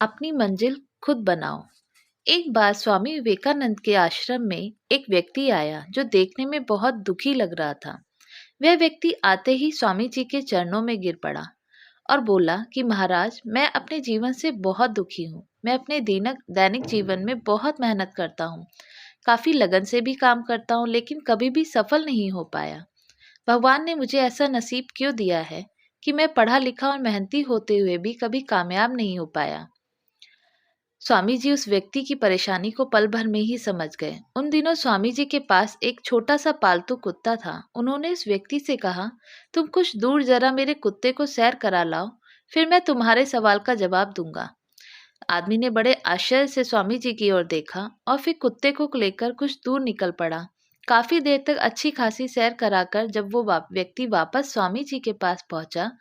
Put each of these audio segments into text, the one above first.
अपनी मंजिल खुद बनाओ। एक बार स्वामी विवेकानंद के आश्रम में एक व्यक्ति आया जो देखने में बहुत दुखी लग रहा था। वह व्यक्ति आते ही स्वामी जी के चरणों में गिर पड़ा और बोला कि महाराज, मैं अपने जीवन से बहुत दुखी हूँ। मैं अपने दैनिक जीवन में बहुत मेहनत करता हूँ, काफी लगन से भी काम करता हूँ, लेकिन कभी भी सफल नहीं हो पाया। भगवान ने मुझे ऐसा नसीब क्यों दिया है कि मैं पढ़ा लिखा और मेहनती होते हुए भी कभी कामयाब नहीं हो पाया। स्वामी जी उस व्यक्ति की परेशानी को पल भर में ही समझ गए। उन दिनों स्वामी जी के पास एक छोटा सा पालतू कुत्ता था। उन्होंने उस व्यक्ति से कहा, तुम कुछ दूर जरा मेरे कुत्ते को सैर करा लाओ, फिर मैं तुम्हारे सवाल का जवाब दूंगा। आदमी ने बड़े आश्चर्य से स्वामी जी की ओर देखा और फिर कुत्ते को लेकर कुछ दूर निकल पड़ा। काफी देर तक अच्छी खासी सैर कराकर जब वो व्यक्ति वापस स्वामी जी के पास पहुंचा,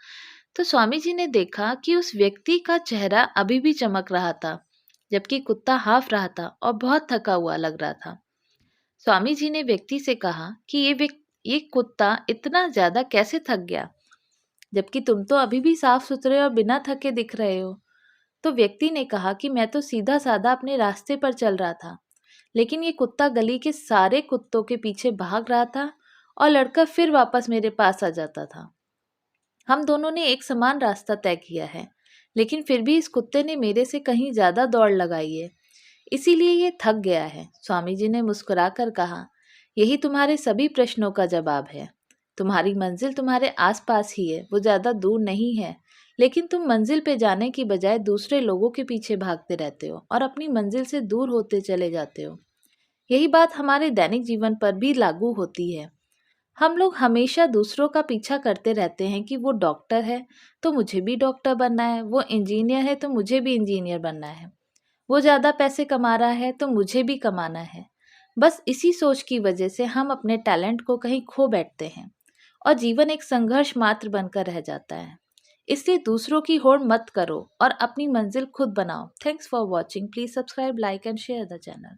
तो स्वामी जी ने देखा कि उस व्यक्ति का चेहरा अभी भी चमक रहा था, जबकि कुत्ता हाफ रहा था और बहुत थका हुआ लग रहा था। स्वामी जी ने व्यक्ति से कहा कि ये कुत्ता इतना ज्यादा कैसे थक गया, जबकि तुम तो अभी भी साफ सुथरे और बिना थके दिख रहे हो। तो व्यक्ति ने कहा कि मैं तो सीधा साधा अपने रास्ते पर चल रहा था, लेकिन ये कुत्ता गली के सारे कुत्तों के पीछे भाग रहा था और लड़का फिर वापस मेरे पास आ जाता था। हम दोनों ने एक समान रास्ता तय किया है, लेकिन फिर भी इस कुत्ते ने मेरे से कहीं ज्यादा दौड़ लगाई है, इसीलिए ये थक गया है। स्वामी जी ने मुस्कुराकर कहा, यही तुम्हारे सभी प्रश्नों का जवाब है। तुम्हारी मंजिल तुम्हारे आसपास ही है, वो ज्यादा दूर नहीं है। लेकिन तुम मंजिल पे जाने की बजाय दूसरे लोगों के पीछे भागते रहते हो और अपनी मंजिल से दूर होते चले जाते हो। यही बात हमारे दैनिक जीवन पर भी लागू होती है। हम लोग हमेशा दूसरों का पीछा करते रहते हैं कि वो डॉक्टर है तो मुझे भी डॉक्टर बनना है, वो इंजीनियर है तो मुझे भी इंजीनियर बनना है, वो ज़्यादा पैसे कमा रहा है तो मुझे भी कमाना है। बस इसी सोच की वजह से हम अपने टैलेंट को कहीं खो बैठते हैं और जीवन एक संघर्ष मात्र बनकर रह जाता है। इसलिए दूसरों की होड़ मत करो और अपनी मंजिल खुद बनाओ। Thanks for watching. Please subscribe, like and share the channel.